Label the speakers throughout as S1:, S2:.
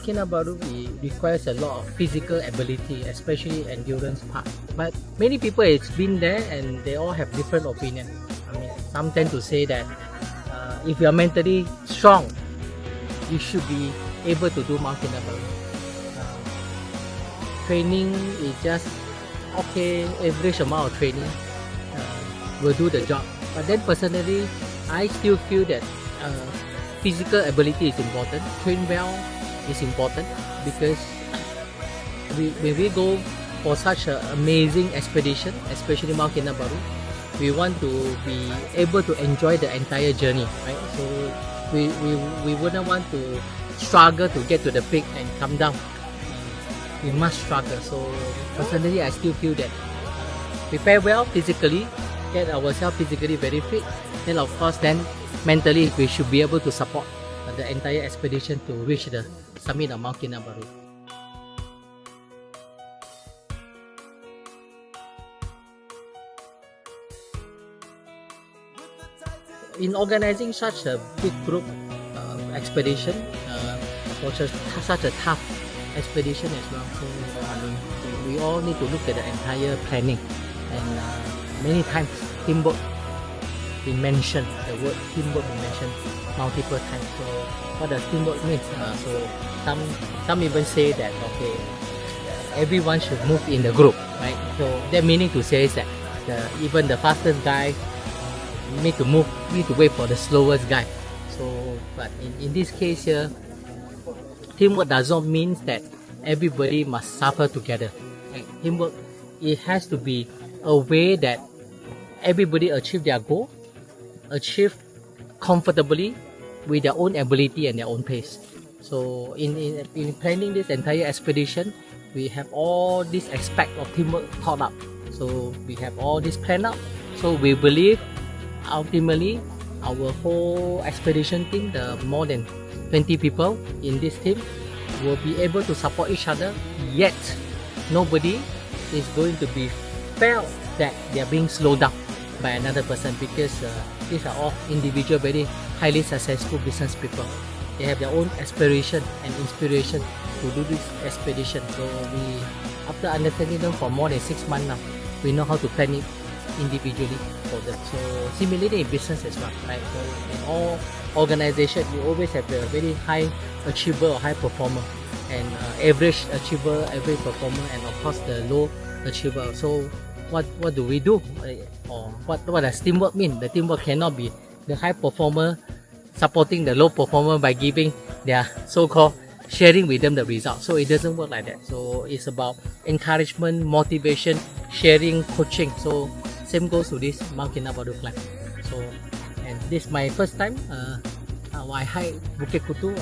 S1: Mount Kinabalu requires a lot of physical ability, especially endurance part. But many people it's been there and they all have different opinion. I mean, some tend to say that if you are mentally strong, you should be able to do Mount Kinabalu. Training is just okay, average amount of training will do the job. But then personally, I still feel that physical ability is important. Train well is important because when we go for such an amazing expedition, especially Mount Kinabalu, we want to be able to enjoy the entire journey, right? So we wouldn't want to struggle to get to the peak and come down. We must struggle. So personally, I still feel that prepare well physically, get ourselves physically very fit, then of course then mentally we should be able to support the entire expedition to reach the summit of Mount Kinabalu. In organizing such a big group expedition, was such a tough expedition as well. So I mean, we all need to look at the entire planning, and many times teamwork been mentioned. The word teamwork been mentioned multiple times. So what does teamwork mean? So some even say that okay, everyone should move in the group, right? So that meaning to say is that even the fastest guy need to wait for the slowest guy. So but in this case here, teamwork does not mean that everybody must suffer together. Right? Teamwork, it has to be a way that everybody achieve their goal, achieve comfortably with their own ability and their own pace. So in planning this entire expedition, we have all this aspect of teamwork thought up. So we have all this planned out. So we believe ultimately our whole expedition team, the more than 20 people in this team, will be able to support each other, yet nobody is going to be felt that they are being slowed down by another person, because these are all individual, very highly successful business people. They have their own aspiration and inspiration to do this expedition. So we, after understanding them for more than 6 months now, we know how to plan it individually for them. So similarly in business as well, right? So in all organization, you always have a very high achiever or high performer, and average achiever, average performer, and of course the low achiever. So what do we do, or what does teamwork mean? The teamwork cannot be the high performer supporting the low performer by giving their so-called sharing with them the result. So it doesn't work like that. So it's about encouragement, motivation, sharing, coaching. So same goes to this Mount Kinabalu climb. So, and this is my first time I hike Bukit Kutu.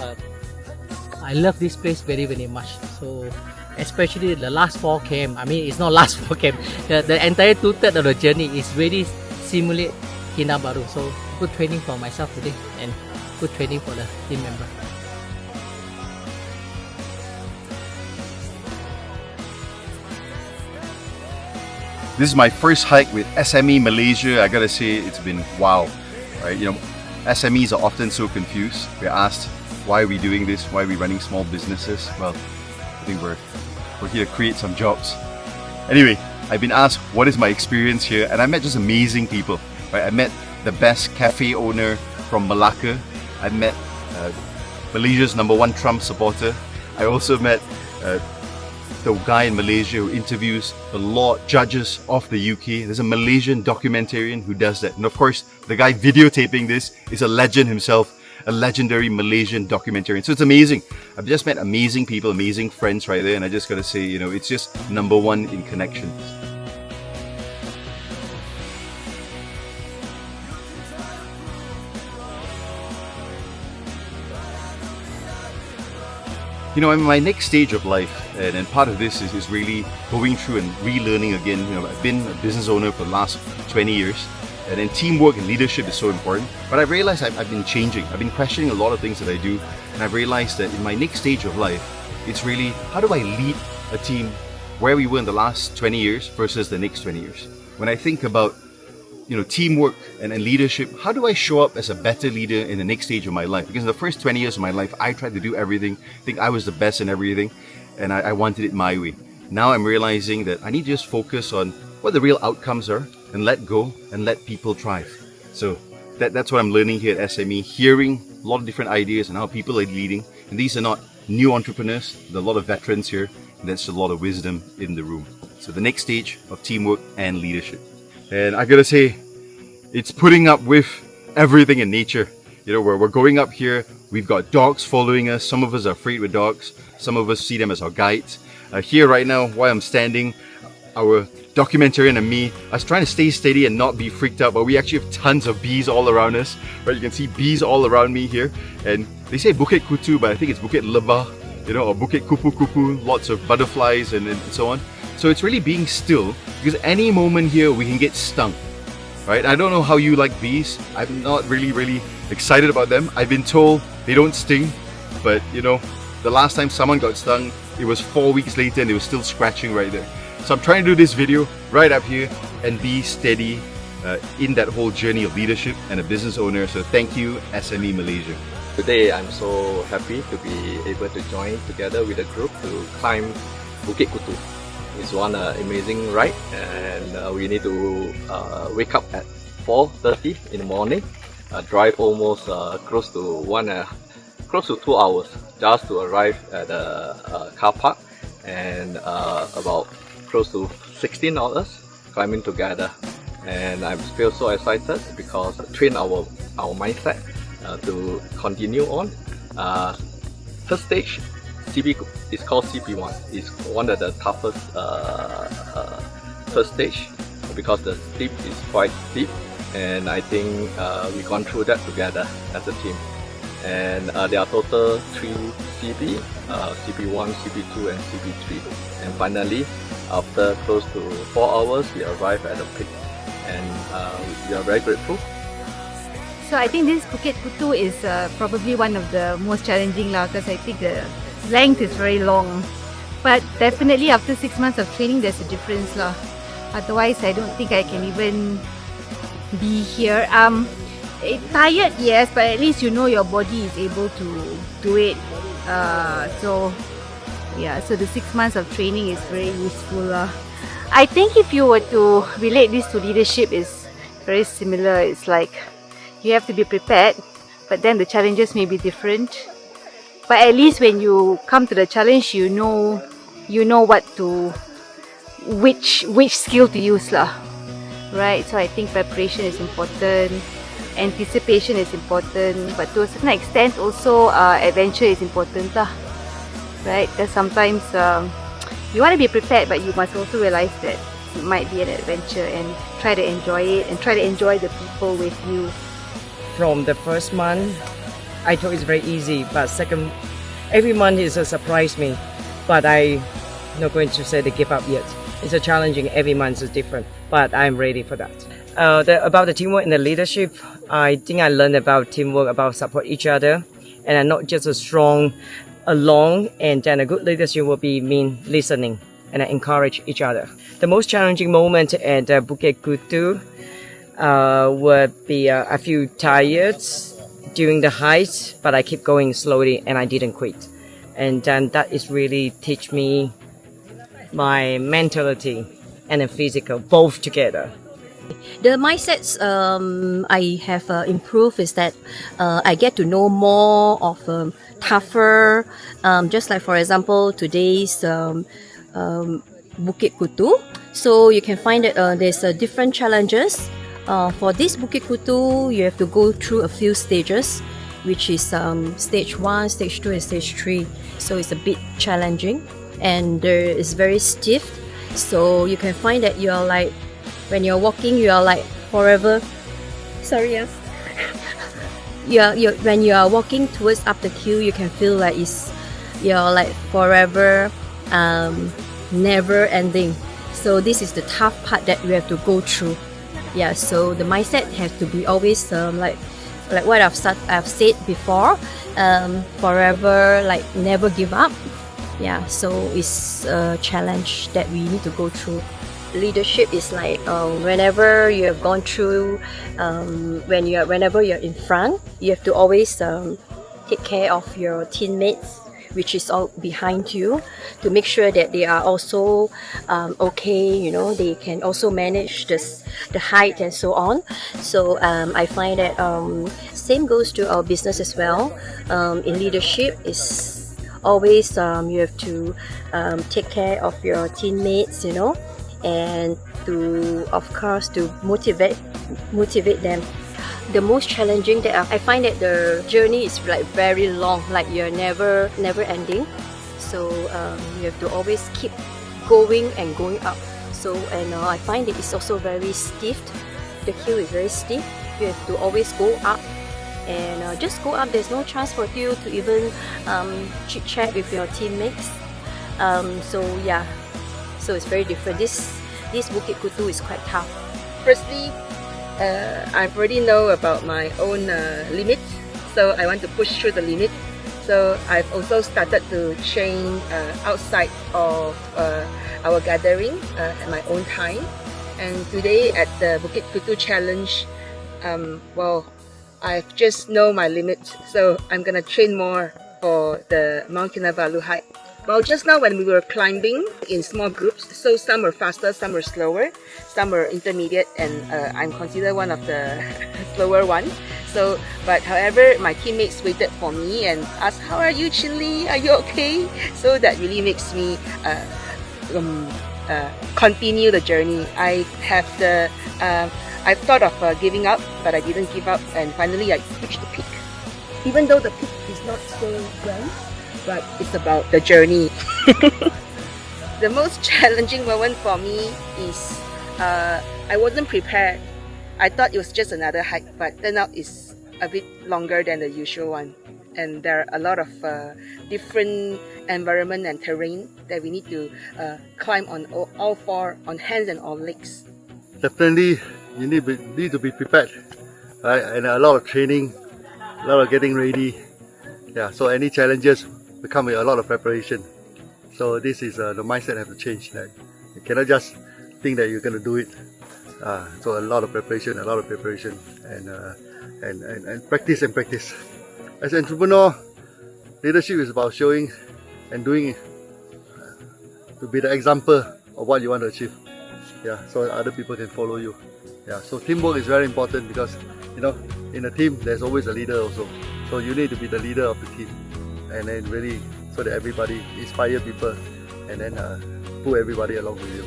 S1: I love this place very much. So especially the last 4 km. I mean, it's not last 4 km. The entire 2/3 of the journey is really simulate Kinabalu. So good training for myself today and good training for the team member.
S2: This is my first hike with SME Malaysia. I gotta say, it's been wow, right? You know, SMEs are often so confused. We're asked, why are we doing this? Why are we running small businesses? Well, I think we're here to create some jobs. Anyway, I've been asked, what is my experience here? And I met just amazing people, right? I met the best cafe owner from Malacca. I met Malaysia's #1 Trump supporter. I also met the guy in Malaysia who interviews the law judges of the UK. There's a Malaysian documentarian who does that. And of course, the guy videotaping this is a legend himself, a legendary Malaysian documentarian. So it's amazing. I've just met amazing people, amazing friends right there. And I just gotta say, you know, it's just #1 in connections. You know, in my next stage of life, and part of this is really going through and relearning again. You know, I've been a business owner for the last 20 years, and then teamwork and leadership is so important. But I realized I've been changing. I've been questioning a lot of things that I do, and I've realized that in my next stage of life, it's really, how do I lead a team where we were in the last 20 years versus the next 20 years? When I think about teamwork and leadership. How do I show up as a better leader in the next stage of my life? Because in the first 20 years of my life, I tried to do everything, think I was the best in everything, and I wanted it my way. Now I'm realizing that I need to just focus on what the real outcomes are and let go and let people thrive. So that's what I'm learning here at SME, hearing a lot of different ideas and how people are leading. And these are not new entrepreneurs, there are a lot of veterans here, and there's a lot of wisdom in the room. So the next stage of teamwork and leadership. And I gotta say, it's putting up with everything in nature. We're going up here, we've got dogs following us. Some of us are afraid with dogs, some of us see them as our guides. Here right now, while I'm standing, our documentarian and me, I was trying to stay steady and not be freaked out, but we actually have tons of bees all around us. Right, you can see bees all around me here. And they say Bukit Kutu, but I think it's Bukit Lebah, or Bukit Kupu, lots of butterflies and so on. So it's really being still, because any moment here we can get stung. Right? I don't know how you like bees. I'm not really excited about them. I've been told they don't sting, but the last time someone got stung, it was 4 weeks later and they were still scratching right there. So I'm trying to do this video right up here and be steady in that whole journey of leadership and a business owner. So thank you, SME Malaysia.
S3: Today I'm so happy to be able to join together with a group to climb Bukit Kutu. It's one amazing ride, and we need to wake up at 4:30 in the morning, drive almost close to 2 hours just to arrive at the car park, and about close to 16 hours climbing together. And I feel so excited because train our mindset to continue on. First stage, it's called CP1. It's one of the toughest first stage because the steep is quite steep, and I think we've gone through that together as a team. And there are total 3 CP, CP1, CP2 and CP3. And finally, after close to 4 hours, we arrive at the peak, and we are very grateful.
S4: So I think this Bukit Kutu is probably one of the most challenging because I think the length is very long. But definitely after 6 months of training, there's a difference Otherwise, I don't think I can even be here. Tired, yes, but at least your body is able to do it. So the 6 months of training is very useful. I think if you were to relate this to leadership, is very similar. It's like you have to be prepared, but then the challenges may be different. But at least when you come to the challenge, you know which skill to use right? So I think preparation is important, anticipation is important, but to a certain extent also adventure is important right? Because sometimes you want to be prepared, but you must also realize that it might be an adventure, and try to enjoy it and try to enjoy the people with you.
S5: From the first month, I thought it's very easy, but every month is a surprise me. But I'm not going to say to give up yet. It's a challenging, every month is different, but I'm ready for that. About the teamwork and the leadership, I think I learned about teamwork, about support each other, and not just a strong alone, and then a good leadership will mean listening and encourage each other. The most challenging moment at Bukit Kutu would be I feel tired during the hike, but I keep going slowly and I didn't quit. And then that is really teach me my mentality and the physical, both together.
S6: The mindsets I have improved is that I get to know more of tougher, just like for example today's Bukit Kutu. So you can find that there's different challenges. For this Bukit Kutu, you have to go through a few stages, which is stage 1, stage 2 and stage 3. So it's a bit challenging, and it's very stiff. So you can find that you're like, when you're walking, you are like forever. Sorry, when you are walking towards up the queue, you can feel like you're like forever, never ending. So this is the tough part that you have to go through. Yeah, so the mindset has to be always like what I've said before, forever, like never give up. Yeah, so it's a challenge that we need to go through. leadership is like whenever you have gone through, whenever you're in front, you have to always take care of your teammates, which is all behind you, to make sure that they are also okay. You know, they can also manage the height and so on. So I find that same goes to our business as well. In leadership is always you have to take care of your teammates, you know, and to, of course, to motivate them. The most challenging that I find that the journey is like very long, like you're never ending. So you have to always keep going and going up. So and I find it is also very stiff. The hill is very steep. You have to always go up. And just go up. There's no chance for you to even chit chat with your teammates. So yeah, so it's very different. This Bukit Kutu is quite tough.
S5: Firstly, I already know about my own limit, so I want to push through the limit. So I've also started to train outside of our gathering at my own time. And today at the Bukit Kutu challenge, I've just know my limit, so I'm gonna train more for the Mount Kinabalu hike. Well, just now when we were climbing in small groups, so some were faster, some were slower, some were intermediate, and I'm considered one of the slower one. So, but however, my teammates waited for me and asked, "How are you, Chin Lee? Are you okay?" So that really makes me continue the journey. I've thought of giving up, but I didn't give up, and finally I reached the peak. Even though the peak is not so grand, but it's about the journey. The most challenging moment for me is I wasn't prepared. I thought it was just another hike, but turned out it's a bit longer than the usual one. And there are a lot of different environment and terrain that we need to climb on all four, on hands and on legs.
S7: Definitely, you need to be prepared, right? And a lot of training, a lot of getting ready. Yeah, so any challenges will come with a lot of preparation. So this is the mindset have to change. Like you cannot just think that you're gonna do it. So a lot of preparation, and practice and practice. As an entrepreneur, leadership is about showing and doing to be the example of what you want to achieve. Yeah, so other people can follow you. Yeah, so teamwork is very important because, you know, in a team there's always a leader also. So you need to be the leader of the team, and then really so that everybody inspire people, and then pull everybody along with you.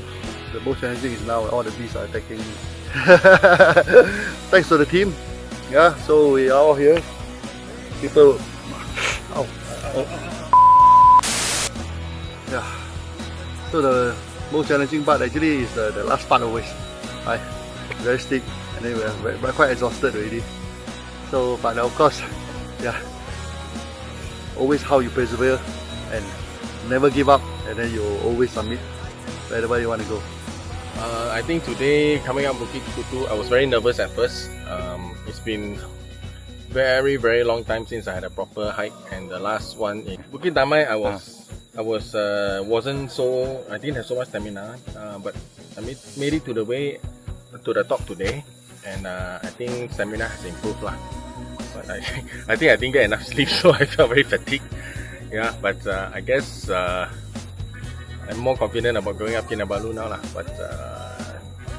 S7: The most challenging is now all the bees are attacking me. Thanks to the team. Yeah, so we are all here. People. Yeah. So the most challenging part actually is the last part always. Right? Very steep, and then we're quite exhausted already. So, but of course, yeah. Always how you persevere and never give up, and then you always submit wherever you want to go.
S8: I think today coming up Bukit Kutu, I was very nervous at first. It's been very long time since I had a proper hike, and the last one in Bukit Damai, I didn't have so much stamina, but I made it to the top today, and I think stamina has improved lah. But I think I didn't get enough sleep, so I felt very fatigued. Yeah, but I guess I'm more confident about going up Kinabalu now lah. But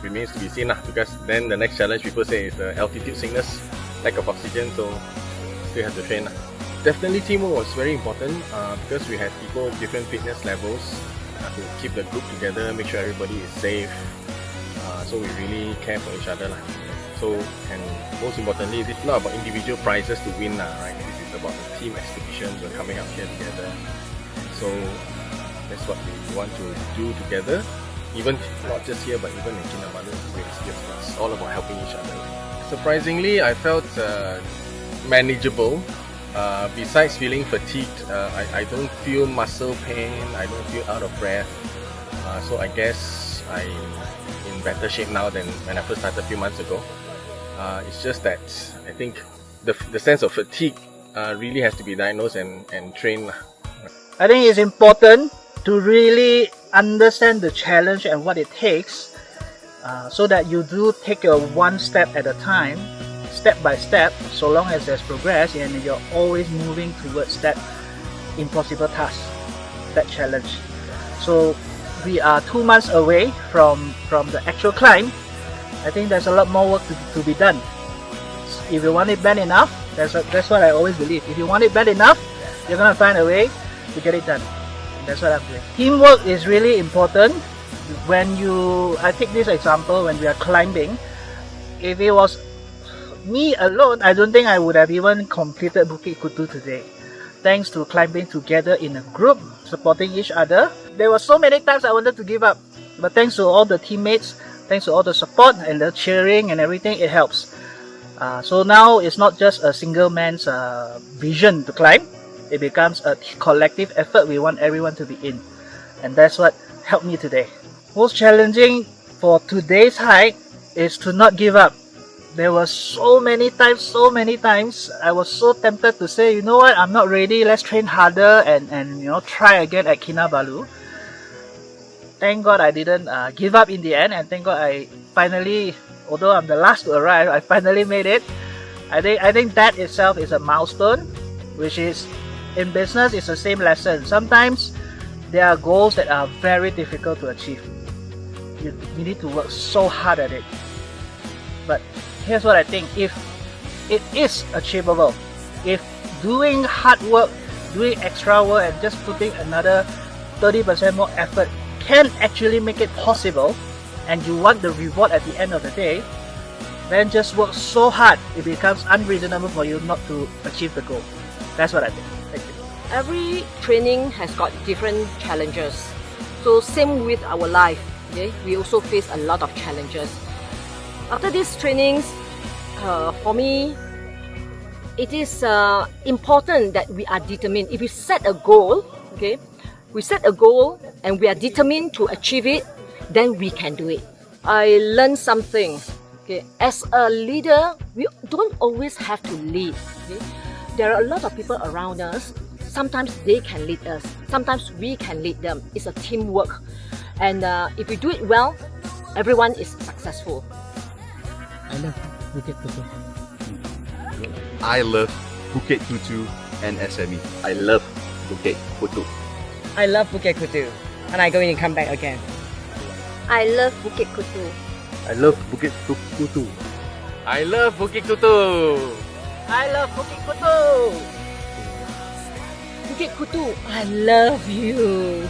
S8: remains to be seen lah, because then the next challenge people say is the altitude sickness, lack of oxygen, so still have to train lah. Definitely teamwork was very important because we had people with different fitness levels to keep the group together, make sure everybody is safe. So we really care for each other lah. So, and most importantly, it's not about individual prizes to win lah, right? This is about the team expedition. We're coming out here together. So that's what we want to do together. Even not just here, but even in Kinabalu, it's all about helping each other. Surprisingly, I felt manageable. Besides feeling fatigued, I don't feel muscle pain, I don't feel out of breath. So I guess I'm in better shape now than when I first started a few months ago. It's just that I think the sense of fatigue really has to be diagnosed and trained.
S9: I think it's important to really understand the challenge and what it takes so that you do take your one step at a time, step by step, so long as there's progress and you're always moving towards that impossible task, that challenge. So we are 2 months away from the actual climb. I think there's a lot more work to be done. If you want it bad enough, that's what I always believe. If you want it bad enough, you're gonna find a way to get it done. That's what I'm doing. Teamwork is really important. I take this example when we are climbing. If it was me alone, I don't think I would have even completed Bukit Kutu today. Thanks to climbing together in a group, supporting each other. There were so many times I wanted to give up, but thanks to all the teammates, thanks to all the support and the cheering and everything, it helps. So now it's not just a single man's vision to climb. It becomes a collective effort. We want everyone to be in, and that's what helped me today. Most challenging for today's hike is to not give up. There were so many times I was so tempted to say, you know what, I'm not ready, let's train harder and try again at Kinabalu. Thank God I didn't give up in the end, and thank God I finally, although I'm the last to arrive, I finally made it. I think that itself is a milestone, which is, in business, it's the same lesson. Sometimes there are goals that are very difficult to achieve. You need to work so hard at it. But here's what I think, if it is achievable, if doing hard work, doing extra work and just putting another 30% more effort can actually make it possible, and you want the reward at the end of the day, then just work so hard it becomes unreasonable for you not to achieve the goal. That's what I think. Thank you.
S6: Every training has got different challenges. So same with our life, okay? We also face a lot of challenges. After these trainings, for me, it is important that we are determined. If we set a goal, okay, we set a goal and we are determined to achieve it, then we can do it. I learned something. Okay, as a leader, we don't always have to lead. Okay? There are a lot of people around us. Sometimes they can lead us. Sometimes we can lead them. It's a teamwork. And if we do it well, everyone is successful.
S1: I love Bukit Kutu.
S2: I love Bukit Kutu and SME.
S3: I love Bukit Kutu.
S5: I love Bukit Kutu, and I'm going to come back again.
S6: I love Bukit Kutu.
S7: I love Bukit Kutu.
S8: I love Bukit Kutu.
S9: I love Bukit Kutu!
S6: Bukit Kutu, I love you.